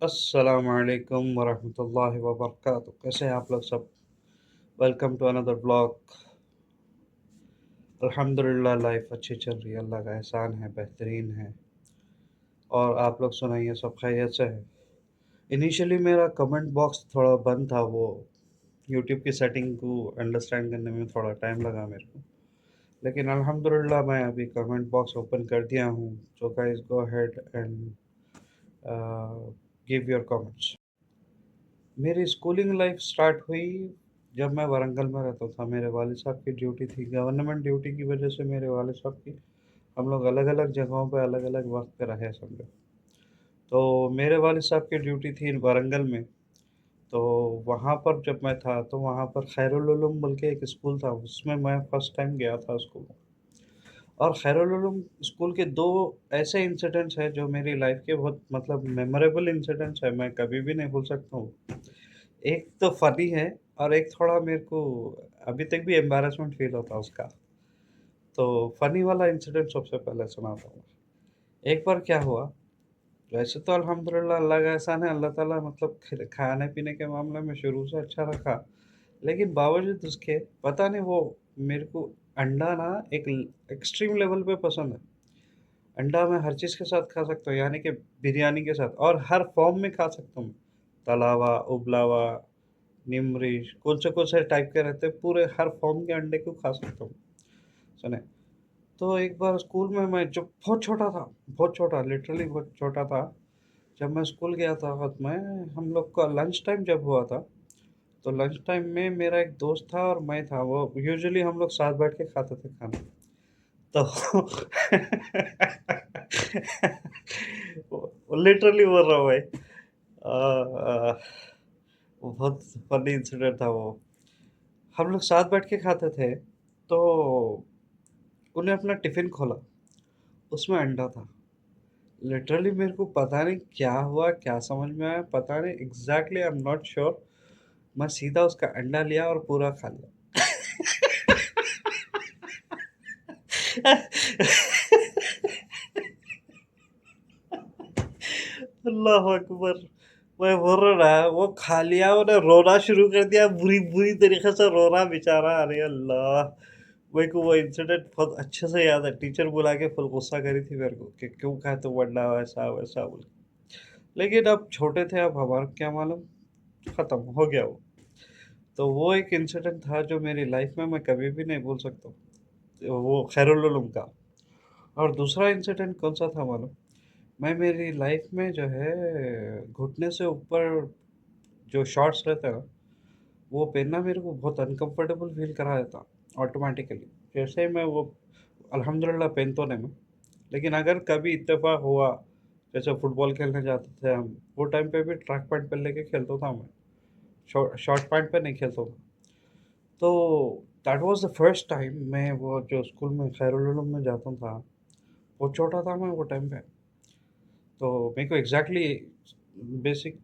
अस्सलामुअलैकुम वरहमतुल्लाहि वबरकातुहू। कैसे हैं आप लोग सब? Welcome to another blog. अल्हम्दुलिल्लाह लाइफ अच्छी चल रही है, अल्लाह का एहसान है, बेहतरीन है। और आप लोग सुनाइए, सब खैरियत से है? इनिशियली मेरा कमेंट बॉक्स थोड़ा बंद था, वो यूट्यूब की सेटिंग को अंडरस्टैंड करने में थोड़ा टाइम लगा मेरे को। लेकिन अल्हम्दुलिल्लाह मैं अभी कमेंट बॉक्स ओपन कर दिया हूँ। So guys go ahead and give your comments. मेरी स्कूलिंग लाइफ स्टार्ट हुई जब मैं वारंगल में रहता था। मेरे वालिद साहब की ड्यूटी थी, गवर्नमेंट ड्यूटी की वजह से मेरे वालिद साहब की हम लोग अलग-अलग जगहों पे अलग-अलग वक़्त पे रहे समझो। तो मेरे वालिद साहब की ड्यूटी थी वारंगल में, तो वहाँ पर जब मैं था तो वहाँ पर खैरुल उलूम बोल के एक स्कूल था, उसमें मैं फर्स्ट टाइम गया था स्कूल में। और खैरुल उलूम स्कूल के 2 ऐसे इंसिडेंट्स हैं जो मेरी लाइफ़ के बहुत मतलब मेमोरेबल इंसिडेंट्स हैं, मैं कभी भी नहीं भूल सकता हूँ। एक तो फ़नी है और एक थोड़ा मेरे को अभी तक भी एम्बैरेसमेंट फ़ील होता है उसका। तो फ़नी वाला इंसिडेंट सबसे पहले सुनाता हूँ। एक बार क्या हुआ, वैसे तो अल्हम्दुलिल्लाह अल्लाह का एहसान है, अल्लाह ताला मतलब खाने-पीने के मामले में शुरू से अच्छा रखा। लेकिन बावजूद उसके पता नहीं वो मेरे को अंडा ना एक एक्सट्रीम लेवल पे पसंद है। अंडा मैं हर चीज़ के साथ खा सकता हूँ, यानी कि बिरयानी के साथ और हर फ़ॉर्म में खा सकता हूँ। तला हुआ, उबला हुआ, निमरिश, कौन से टाइप के रहते हैं, पूरे हर फ़ॉर्म के अंडे को खा सकता हूँ। सुने, तो एक बार स्कूल में मैं जब बहुत छोटा था, बहुत छोटा लिटरली बहुत छोटा था, जब मैं स्कूल गया था मैं हम लोग का लंच टाइम जब हुआ था, तो लंच टाइम में मेरा एक दोस्त था और मैं था, वो यूजुअली हम लोग साथ बैठ के खाते थे खाना। तो लिटरली बोल रहा हूँ भाई। वो बहुत फनी इंसिडेंट था वो। हम लोग साथ बैठ के खाते थे, तो उन्हें अपना टिफ़िन खोला, उसमें अंडा था। लिटरली मेरे को पता नहीं क्या हुआ, क्या समझ में आया, पता नहीं exactly I am not sure. मैं सीधा उसका अंडा लिया और पूरा खा लिया। अल्लाह अकबर! मैं बोल रहा ना, वो खा लिया, उन्हें रोना शुरू कर दिया, बुरी बुरी तरीके से रो रहा बेचारा। अरे अल्लाह! मेरे को वो इंसिडेंट बहुत अच्छे से याद है। टीचर बुला के फुल गुस्सा करी थी मेरे को कि क्यों खाए तो वरना ऐसा-वैसा बोल के। लेकिन अब छोटे थे, अब हमारा क्या मालूम, खत्म हो गया वो। तो वो एक इंसिडेंट था जो मेरी लाइफ में मैं कभी भी नहीं भूल सकता हूँ, वो खैरुल उलूम का। और दूसरा इंसिडेंट कौन-सा था मालूम? मैं मेरी लाइफ में जो है घुटने से ऊपर जो शॉर्ट्स रहता है ना, वो पहनना मेरे को बहुत अनकंफर्टेबल फ़ील करा देता ऑटोमैटिकली। जैसे ही मैं वो अल्हम्दुलिल्लाह पहन तो नहीं मैं, लेकिन अगर कभी इत्तेफ़ाक हुआ, जैसे फुटबॉल खेलने जाते थे हम, वो टाइम पे भी ट्रैक पैंट पहन लेके खेलता था मैं, शॉर्ट पैंट पे नहीं खेलता था। तो that was the first time मैं वो जो स्कूल में खैरुल उलूम में जाता था, बहुत छोटा था मैं वो टाइम पे। तो मेरे को एग्ज़ैक्टली बेसिक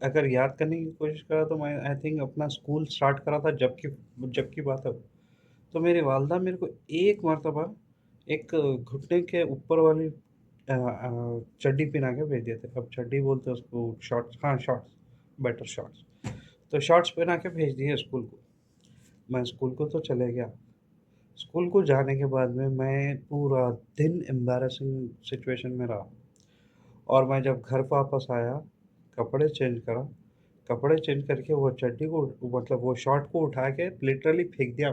अगर याद करने की कोशिश करा तो मैं आई थिंक अपना स्कूल स्टार्ट करा था जब की बात है वो। तो मेरी वालदा मेरे को एक मर्तबा एक घुटने के ऊपर वाली चड्डी पहना के भेज दिए थे। अब चड्डी बोलते हैं उसको, शॉर्ट्स, हाँ शॉर्ट्स, बेटर शॉर्ट्स। तो शॉर्ट्स पहना के भेज दिए स्कूल को। मैं स्कूल को तो चले गया। स्कूल को जाने के बाद में मैं पूरा दिन एम्बैरेसिंग सिचुएशन में रहा। और मैं जब घर वापस आया, कपड़े चेंज करा, कपड़े चेंज करके वो चड्डी को मतलब वो शॉर्ट को उठा के लिटरली फेंक दिया।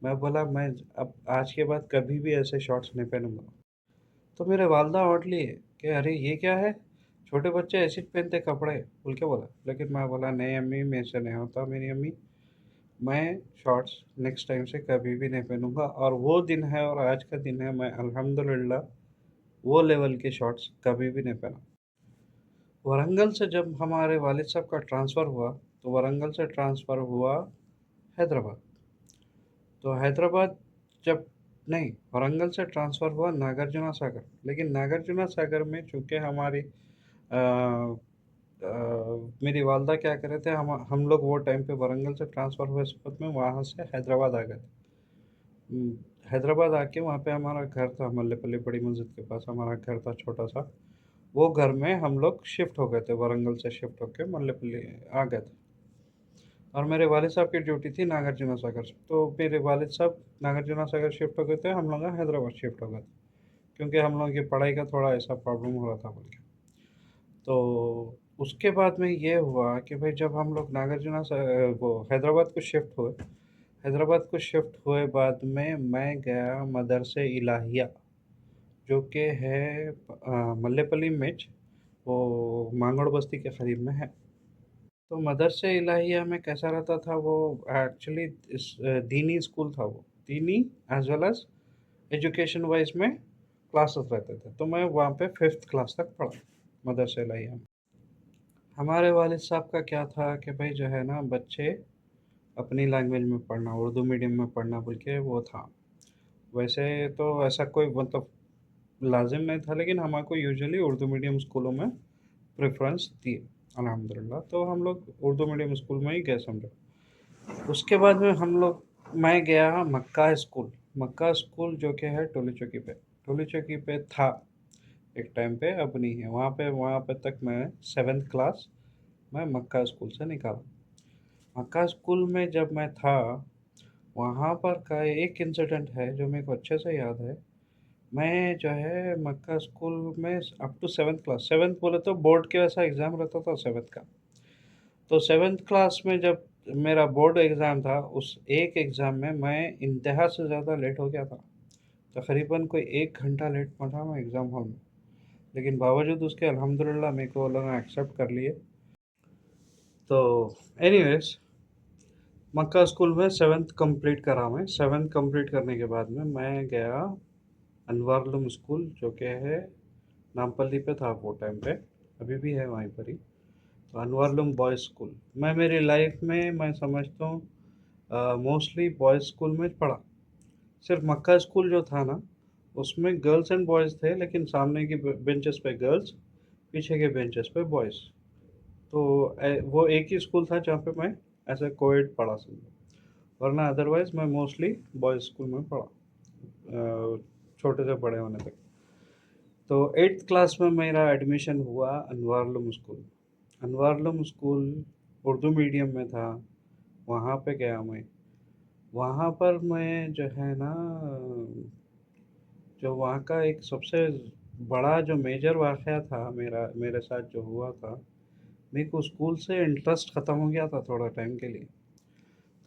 मैं बोला मैं अब आज के बाद कभी भी ऐसे शॉर्ट्स नहीं पहनूँगा। तो मेरे वालदा डाँट लिए कि अरे ये क्या है? छोटे बच्चे ऐसे ही पहनते कपड़े, बोल के बोला। लेकिन मैं बोला नहीं अम्मी, मेरे से नहीं होता मेरी अम्मी, मैं शॉर्ट्स नेक्स्ट टाइम से कभी भी नहीं पहनूँगा। और वो दिन है और आज का दिन है, मैं अल्हम्दुलिल्लाह वो लेवल के शॉर्ट्स कभी भी नहीं पहना। वरंगल से जब हमारे वालिद साहब का ट्रांसफ़र हुआ, तो वरंगल से ट्रांसफ़र हुआ हैदराबाद। तो हैदराबाद जब नहीं, वरंगल से ट्रांसफ़र हुआ नागार्जुना सागर। लेकिन नागार्जुना सागर में चूँकि हमारी मेरी वालदा क्या कर रहे थे, हम लोग वो टाइम पे वरंगल से ट्रांसफ़र हुए इस वक़्त में वहाँ से हैदराबाद आ गए। हैदराबाद आके वहाँ पे हमारा घर था, मल्लेपल्ली बड़ी मस्जिद के पास हमारा घर था छोटा-सा। वो घर में हम लोग शिफ्ट हो गए थे, वारंगल से शिफ्ट होके मल्लेपल्ली आ गए थे। और मेरे वालिद साहब की ड्यूटी थी नागार्जुन सागर, तो मेरे वालिद साहब नागार्जुन सागर शिफ्ट हो गए थे, हम लोग हैदराबाद शिफ्ट हो गए थे, क्योंकि हम लोगों की पढ़ाई का थोड़ा ऐसा प्रॉब्लम हो रहा था बोल के। तो उसके बाद में ये हुआ कि भाई जब हम लोग नागार्जुन वो हैदराबाद को शिफ्ट हुए, हैदराबाद को शिफ्ट हुए बाद में मैं गया मदरसे इलाहिया, जो कि है मल्लेपल्ली में, वो मांगड़ बस्ती के करीब में है। तो मदरसे इलाहिया में कैसा रहता था वो, एक्चुअली दीनी स्कूल था वो, दीनी as well as education wise में क्लासेस रहते थे। तो मैं वहाँ पे 5th क्लास तक पढ़ा मदरसे इलाहिया में। हमारे वालिद साहब का क्या था कि भाई जो है ना, बच्चे अपनी लैंग्वेज में पढ़ना, उर्दू मीडियम में पढ़ना बोल के वो था। वैसे तो ऐसा कोई मतलब लाजिम नहीं था, लेकिन हमारे को यूजुअली उर्दू मीडियम स्कूलों में प्रेफरेंस दिए अल्हम्दुलिल्लाह। तो हम लोग उर्दू मीडियम स्कूल में ही गए समझो। उसके बाद में मैं गया मक्का स्कूल। मक्का स्कूल जो कि है टोली चौकी पे था एक टाइम पे, अब नहीं है वहाँ पे तक मैं 7th क्लास मैं मक्का स्कूल से निकाला। मक्का स्कूल में जब मैं था, वहाँ पर का एक इंसिडेंट है जो मेरे को अच्छे से याद है। मैं जो है मक्का स्कूल में up to 7th class, 7th बोले तो बोर्ड के वैसा एग्ज़ाम रहता था 7th का। तो 7th क्लास में जब मेरा बोर्ड एग्ज़ाम था, उस एक एग्ज़ाम में मैं इंतहा से ज़्यादा लेट हो गया था। तकरीबन कोई 1 घंटा लेट पहुंचा मैं एग्ज़ाम हॉल में, लेकिन बावजूद उसके अल्हम्दुलिल्लाह मेरे को वो लोग एक्सेप्ट कर लिए। तो एनीवेज, मक्का स्कूल में 7th कंप्लीट करा मैं। 7th कंप्लीट करने के बाद में मैं गया अनवारुल्लाह स्कूल, जो कि है नामपल्ली पे था वो टाइम पे, अभी भी है वहीं पर ही। तो अनवारुल्लाह बॉयज़ स्कूल, मैं मेरी लाइफ में मैं समझता हूँ मोस्टली बॉयज़ स्कूल में पढ़ा। सिर्फ मक्का स्कूल जो था ना, उसमें गर्ल्स एंड बॉयज़ थे, लेकिन सामने की बेंचेस पे गर्ल्स, पीछे के बेंचेस पे बॉयज़। तो वो एक ही स्कूल था जहाँ पे मैं ऐसे कोएड पढ़ा समझो, वरना अदरवाइज मैं मोस्टली बॉयज़ स्कूल में पढ़ा छोटे से बड़े होने तक। तो 8th क्लास में मेरा एडमिशन हुआ अनवारुल्लाह स्कूल। अनवारुल्लाह स्कूल उर्दू मीडियम में था, वहाँ पे गया मैं। वहाँ पर मैं जो है ना, जो वहाँ का एक सबसे बड़ा जो मेजर वाक़या था मेरे साथ जो हुआ था, मेरे को स्कूल से इंटरेस्ट ख़त्म हो गया था थोड़ा टाइम के लिए।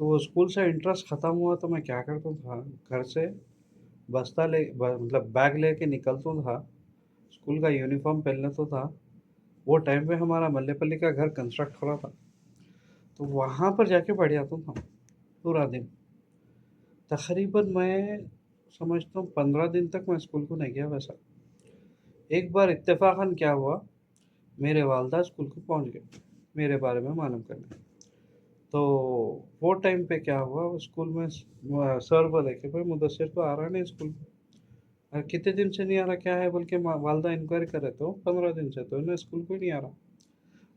तो वो स्कूल से इंटरेस्ट ख़त्म हुआ तो मैं क्या करता था, घर से मतलब बैग लेके निकलता था, स्कूल का यूनिफ़ॉर्म पहन लेता था। वो टाइम पे हमारा मल्लेपल्ली का घर कंस्ट्रक्ट हो रहा था, तो वहाँ पर जाके बैठ जाता था पूरा दिन। तकरीबन मैं समझता हूँ 15 दिन तक मैं स्कूल को नहीं गया वैसा। एक बार इत्तेफ़ाक़न क्या हुआ, मेरे वालदा स्कूल को पहुँच गए मेरे बारे में मालूम करने। तो वो टाइम पे क्या हुआ, स्कूल में सर बोले कि भाई मुदस्सिर तो आ रहा नहीं स्कूल में। कितने दिन से नहीं आ रहा, क्या है बोल के वालदा इंक्वायरी कर रहे, तो 15 दिन से तो इन्हें स्कूल को ही नहीं आ रहा।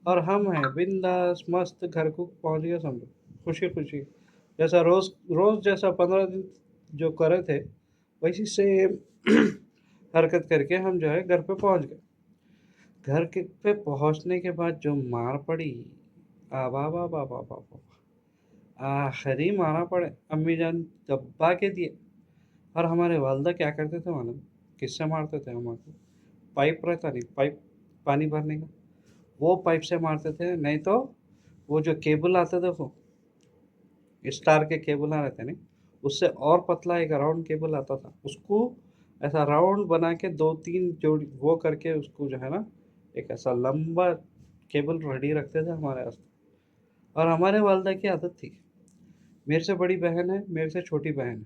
और हम हैं बिंदास मस्त घर को पहुंच गया समझो, खुशी खुशी, जैसा रोज़ रोज़ जैसा 15 दिन जो करे थे, वैसी सेम हरकत करके हम जो है घर पे पहुंच गए। घर के पे पहुंचने के बाद जो मार पड़ी, आ बा बा बा बा बा बा, आखिरी मारा पड़े, अम्मी जान दबा के दिए। और हमारे वालदा क्या करते थे मालूम, किससे मारते थे हमको, पाइप रहता नहीं, पाइप पानी भरने का, वो पाइप से मारते थे। नहीं तो वो जो केबल आते थे वो स्टार के केबल आ रहते नहीं, उससे और पतला एक राउंड केबल आता था, उसको ऐसा राउंड बना के 2-3 जोड़ी वो करके उसको जो है ना, एक ऐसा लंबा केबल रेडी रखते थे हमारे वास्ते। और हमारे वालदा की आदत थी, मेरे से बड़ी बहन है, मेरे से छोटी बहन है,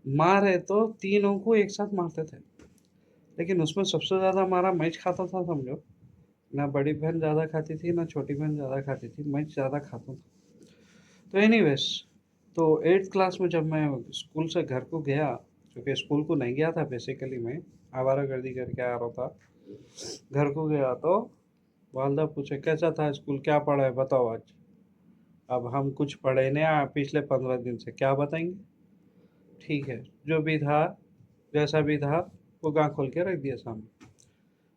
मारे तो तीनों को एक साथ मारते थे। लेकिन उसमें सबसे ज़्यादा मारा मैं खाता था समझो। ना बड़ी बहन ज़्यादा खाती थी, ना छोटी बहन ज़्यादा खाती थी, मैं ज़्यादा खाता था। तो एनीवेज, तो 8th क्लास में जब मैं स्कूल से घर को गया, क्योंकि स्कूल को नहीं गया था बेसिकली, मैं आवारागर्दी करके आ रहा था, घर को गया तो वालदा पूछे कैसा था स्कूल, क्या पढ़ा है बताओ आज। अब हम कुछ पढ़े नहीं पिछले 15 दिन से, क्या बताएंगे। ठीक है, जो भी था जैसा भी था वो गाँव खोल के रख दिया सामने।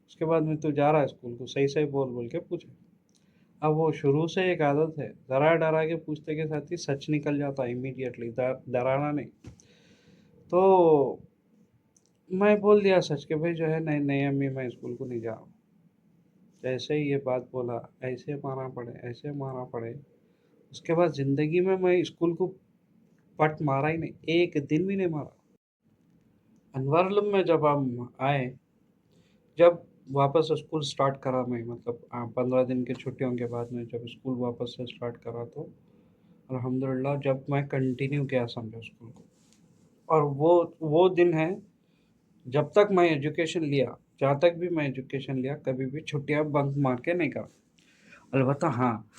उसके बाद में तू जा रहा है स्कूल को, सही सही बोल बोल के पूछे। अब वो शुरू से एक आदत है, डरा डरा के पूछते के साथ ही सच निकल जाता इमीडिएटली, डराना नहीं। तो मैं बोल दिया सच के भाई जो है, नहीं नहीं अम्मी मैं स्कूल को नहीं जा रहा हूँ। जैसे ही ये बात बोला, ऐसे मारना पड़े ऐसे मारना पड़े। उसके बाद ज़िंदगी में मैं स्कूल को पट मारा ही नहीं, एक दिन भी नहीं मारा। अनवरलम में जब हम आए, जब वापस स्कूल स्टार्ट करा मैं, मतलब 15 दिन की छुट्टियों के बाद में जब स्कूल वापस से स्टार्ट करा, तो अल्हम्दुलिल्लाह जब मैं कंटिन्यू किया समझो स्कूल को। और वो दिन है जब तक मैं एजुकेशन लिया, जहाँ तक भी मैं एजुकेशन लिया, कभी भी छुट्टियाँ बंक मार के नहीं करा। अलबत्ता हाँ,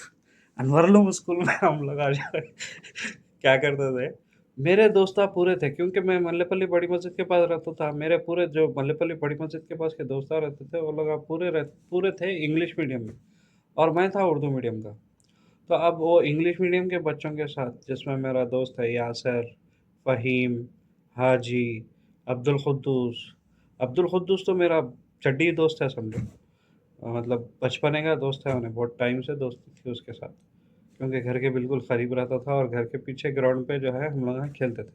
अनवरलूम स्कूल में हम लोग आ जाए क्या करते थे, मेरे दोस्त पूरे थे क्योंकि मैं मल्लेपल्ली बड़ी मस्जिद के पास रहता था। मेरे पूरे जो मल्लेपल्ली बड़ी मस्जिद के पास के दोस्त रहते थे, वो लोग पूरे थे इंग्लिश मीडियम में, और मैं था उर्दू मीडियम का। तो अब वो इंग्लिश मीडियम के बच्चों के साथ, जिसमें मेरा दोस्त है यासर, फ़हीम, हाजी, अब्दुल खुद्दूस। अब्दुल खुद्दूस तो मेरा चड्डी दोस्त है समझो। मतलब बचपने का दोस्त है, उन्हें बहुत टाइम से दोस्ती थी उसके साथ, क्योंकि घर के बिल्कुल करीब रहता था और घर के पीछे ग्राउंड पे जो है हम लोग यहाँ खेलते थे।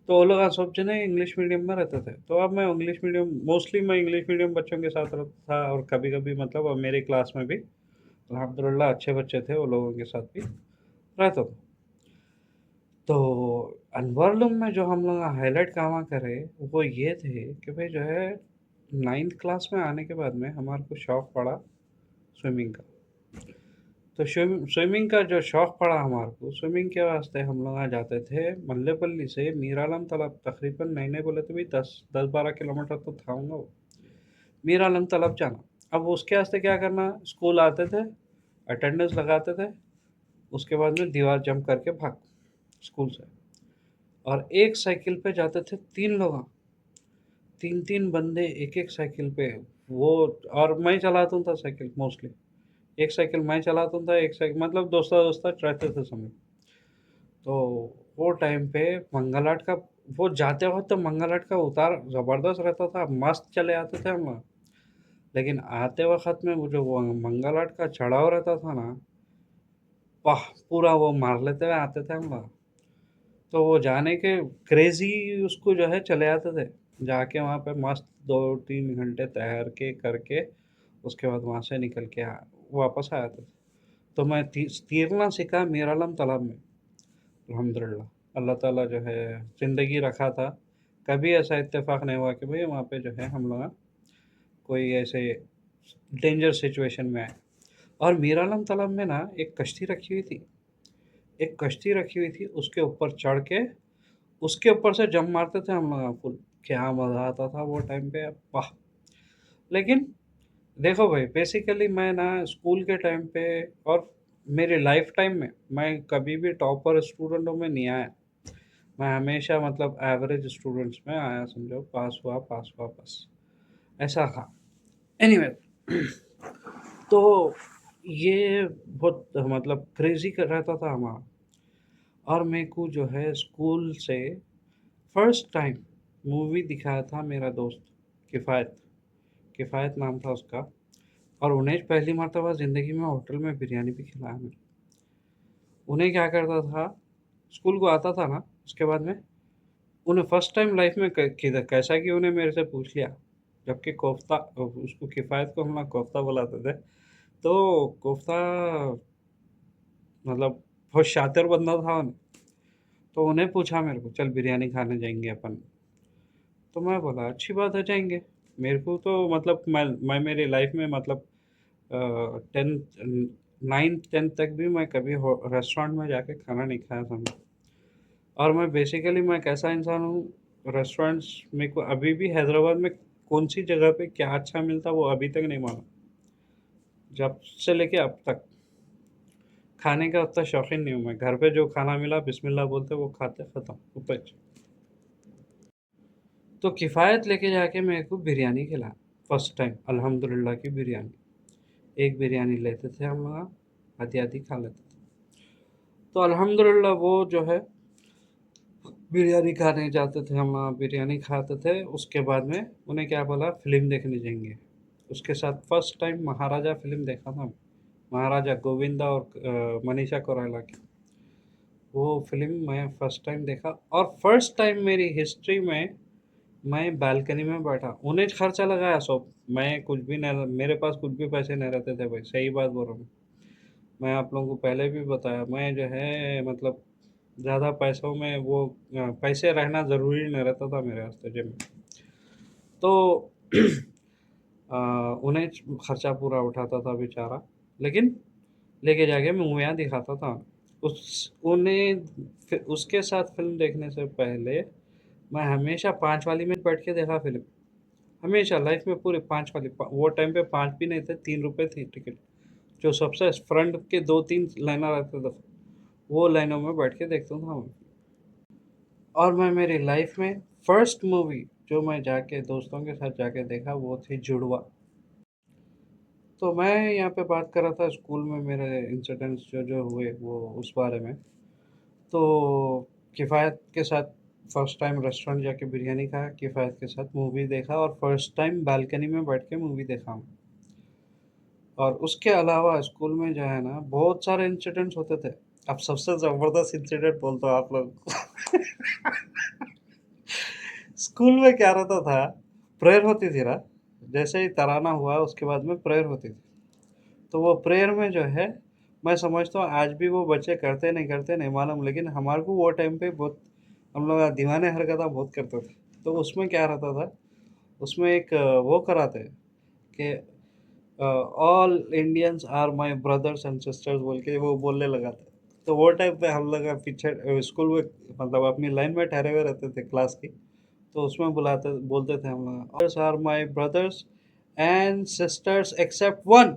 तो वो लोग सब जने इंग्लिश मीडियम में रहते थे, तो अब मैं इंग्लिश मीडियम, मोस्टली मैं इंग्लिश मीडियम बच्चों के साथ रहता था, और कभी कभी मतलब अब मेरी क्लास में भी अल्हम्दुलिल्लाह अच्छे बच्चे थे, वो लोगों के साथ भी रहता था। तो अनवरलुम में जो हम लोग हाईलाइट काम करे, वो ये थे कि भाई जो है, 9th क्लास में आने के बाद में हमारे को शौक़ पड़ा स्विमिंग का। तो स्विमिंग का जो शौक़ पड़ा हमारे को, स्विमिंग के वास्ते हम लोग यहाँ जाते थे मल्लेपल्ली से मीरालम तालाब, तकरीबन नहीं नहीं बोले तो भी 10-12 किलोमीटर तो था होगा वो, मीरालम तालाब जाना। अब उसके वास्ते क्या करना, स्कूल आते थे, अटेंडेंस लगाते थे, उसके बाद में दीवार जंप करके भाग स्कूल से। और एक साइकिल पे जाते थे 3 लोग, 3-3 बंदे एक एक साइकिल पे। वो, और मैं चलाता था साइकिल मोस्टली, एक साइकिल मैं चलाता था, एक साइकिल मतलब दोस्ता दोस्ता रहते थे समय। तो वो टाइम पे मंगल आर्ट का, वो जाते वक्त तो मंगल आर्ट का उतार ज़बरदस्त रहता था, मस्त चले आते थे हम लोग। लेकिन आते वक्त में वो जो वो मंगल आर्ट का चढ़ाव रहता था ना, वाह, पूरा वो मार लेते हुए आते थे हम लोग। तो वो जाने के क्रेज़ी उसको जो है चले आते थे, जाके वहाँ पे मस्त 2-3 घंटे तैर के करके, उसके बाद वहाँ से निकल के वापस आ जाते थे। तो मैं तैरना सीखा मीरालम तालाब में, अल्हम्दुलिल्लाह। अल्लाह ताला जो है ज़िंदगी रखा था, कभी ऐसा इत्तेफाक नहीं हुआ कि भाई वहाँ पे जो है हम लोग कोई ऐसे डेंजर सिचुएशन में आए। और मीरालम तालाब में ना एक कश्ती रखी हुई थी, एक कश्ती रखी हुई थी, उसके ऊपर चढ़ के उसके ऊपर से जंप मारते थे हम लोग फुल। क्या मज़ा आता था वो टाइम पे, वाह! लेकिन देखो भाई, बेसिकली मैं ना स्कूल के टाइम पे और मेरे लाइफ टाइम में मैं कभी भी टॉपर स्टूडेंटों में नहीं आया। मैं हमेशा मतलब एवरेज स्टूडेंट्स में आया समझो, पास हुआ बस, ऐसा था। एनीवे तो ये बहुत मतलब क्रेज़ी कर रहता था हमारा। और मेरे को जो है स्कूल से फर्स्ट टाइम मूवी दिखाया था मेरा दोस्त किफ़ायत, किफ़ायत नाम था उसका। और उन्हें पहली मर्तबा ज़िंदगी में होटल में बिरयानी भी खिलाया मैंने। उन्हें क्या करता था, स्कूल को आता था ना, उसके बाद में उन्हें फर्स्ट टाइम लाइफ में किधर कैसा कि उन्हें मेरे से पूछ लिया, जबकि कोफ्ता, उसको किफ़ायत को हम लोग कोफ्ता बुलाते थे। तो कोफ्ता मतलब बहुत शातिर बंदा था उन्हें। तो उन्हें पूछा मेरे को, चल बिरयानी खाने जाएंगे अपन। तो मैं बोला अच्छी बात है जाएंगे। मेरे को तो मतलब मैं मेरी लाइफ में मतलब 10th 9th 10th तक भी मैं कभी रेस्टोरेंट में जाके खाना नहीं खाया समझो। और मैं बेसिकली मैं कैसा इंसान हूँ, रेस्टोरेंट्स मेरे को अभी भी हैदराबाद में कौन सी जगह पे क्या अच्छा मिलता वो अभी तक नहीं मालूम, जब से लेके अब तक। खाने का उतना शौकीन नहीं हूँ मैं, घर पे जो खाना मिला बिस्मिल्लाह बोलते वो खाते ख़त्म ऊपर। तो किफ़ायत लेके जाके मेरे को बिरयानी खिलाया फर्स्ट टाइम, अल्हम्दुलिल्लाह की बिरयानी। एक बिरयानी लेते थे हम लोग, आधी आधी खा लेते थे। तो अल्हम्दुलिल्लाह वो जो है बिरयानी खाने जाते थे हम लोग, बिरयानी खाते थे। उसके बाद में उन्हें क्या बोला, फ़िल्म देखने जाएंगे। उसके साथ फर्स्ट टाइम महाराजा फ़िल्म देखा था। महाराजा गोविंदा और मनीषा कोइराला की। वो फ़िल्म मैं फर्स्ट टाइम देखा और फर्स्ट टाइम मेरी हिस्ट्री में मैं बालकनी में बैठा। उन्हें खर्चा लगाया सब। मैं कुछ भी नहीं, मेरे पास कुछ भी पैसे नहीं रहते थे भाई, सही बात बोल रहा हूँ। मैं आप लोगों को पहले भी बताया, मैं जो है मतलब ज़्यादा पैसों में वो पैसे रहना ज़रूरी नहीं रहता था मेरे वास्ते जेब में। तो उन्हें खर्चा पूरा उठाता था बेचारा, लेकिन लेके जाके मूवियाँ दिखाता था। उस उन्हें फिर उसके साथ फ़िल्म देखने से पहले मैं हमेशा 5 वाली में बैठ के देखा फ़िल्म। हमेशा लाइफ में पूरे 5 वाली वो टाइम पे 5 भी नहीं थे, 3 रुपए थी टिकट। जो सबसे फ्रंट के 2-3 लाइनें रहते थे, वो लाइनों में बैठ के देखता था मैं। और मैं मेरी लाइफ में फर्स्ट मूवी जो मैं जाके दोस्तों के साथ जाके देखा वो थी जुड़वा। तो मैं यहाँ पे बात कर रहा था स्कूल में मेरे इंसिडेंट्स जो जो हुए वो उस बारे में। तो किफ़ायत के साथ फर्स्ट टाइम रेस्टोरेंट जाके बिरयानी खाया, किफ़ायत के साथ मूवी देखा और फर्स्ट टाइम बालकनी में बैठ के मूवी देखा हूँ। और उसके अलावा स्कूल में जो है ना बहुत सारे इंसिडेंट्स होते थे। अब सबसे ज़बरदस्त इंसिडेंट बोलता हूँ आप लोग को। स्कूल में क्या रहता था, प्रेयर होती थी ना, जैसे ही तराना हुआ उसके बाद में प्रेयर होती थी। तो वो प्रेयर में जो है, मैं समझता हूँ आज भी वो बच्चे करते नहीं करते नहीं मालूम, लेकिन हमारे को वो टाइम पे बहुत हम लोग दीवाने हरकतें बहुत करते थे। तो उसमें क्या रहता था, उसमें एक वो कराते कि all Indians are my brothers and sisters बोल के वो बोलने लगा था। तो वो टाइम पे हम लोग पीछे स्कूल में मतलब अपनी लाइन में ठहरे हुए रहते थे क्लास की। तो उसमें बुलाते बोलते थे हम लोग, are my brothers and sisters except one.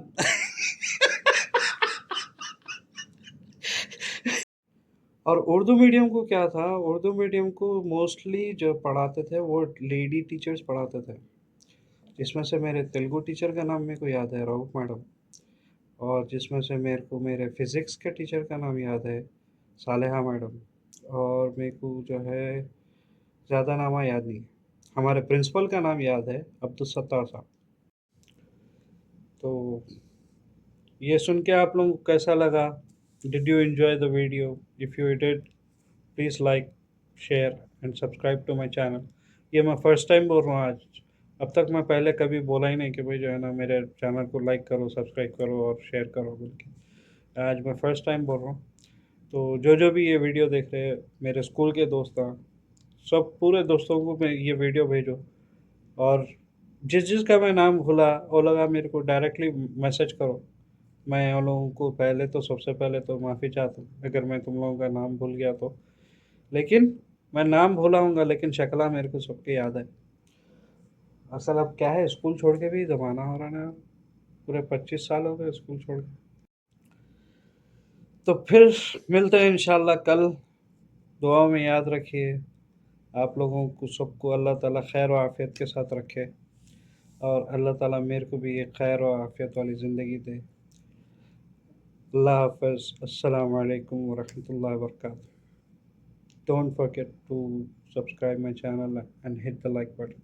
और उर्दू मीडियम को क्या था, उर्दू मीडियम को मोस्टली जो पढ़ाते थे वो लेडी टीचर्स पढ़ाते थे। जिसमें से मेरे तेलुगु टीचर का नाम मेरे को याद है, राउत मैडम। और जिसमें से मेरे को मेरे फिज़िक्स के टीचर का नाम याद है, सालेहा मैडम। और मेरे को जो है ज़्यादा नाम याद नहीं। हमारे प्रिंसिपल का नाम याद है, अब्दुल सत्तार साहब। तो ये सुन के आप लोगों को कैसा लगा? Did you enjoy the video? If you did, please like, share and subscribe to my channel. ये मैं फर्स्ट टाइम बोल रहा हूँ आज। अब तक मैं पहले कभी बोला ही नहीं कि भाई जो है ना मेरे चैनल को लाइक करो, सब्सक्राइब करो और शेयर करो बोल के। आज मैं फर्स्ट टाइम बोल रहा हूँ। तो जो जो भी ये वीडियो देख रहे हैं, मेरे स्कूल के दोस्त हैं, सब पूरे दोस्तों को मैं ये वीडियो भेजो। और जिस जिसका मैं नाम भूला वो लगा मेरे को डायरेक्टली मैसेज करो। मैं उन लोगों को पहले तो सबसे पहले तो माफ़ी चाहता हूँ अगर मैं तुम लोगों का नाम भूल गया तो। लेकिन मैं नाम भूला हूँगा लेकिन शक्ला मेरे को सबकी याद है। असल अब क्या है, स्कूल छोड़ के भी ज़माना हो रहा है ना, पूरे 25 साल हो गए स्कूल छोड़ के। तो फिर मिलते हैं इंशाल्लाह कल। दुआ में याद रखिए, आप लोगों को सबको अल्लाह ताला खैर व आफ़ियत के साथ रखे। और अल्लाह ताला मेरे को भी एक खैर व आफ़ियत वाली ज़िंदगी दे। अल्लाह हाफ़िज़। अस्सलाम वालेकुम व रहमतुल्लाहि व बरकातहू। Don't forget to subscribe my channel and hit the like button.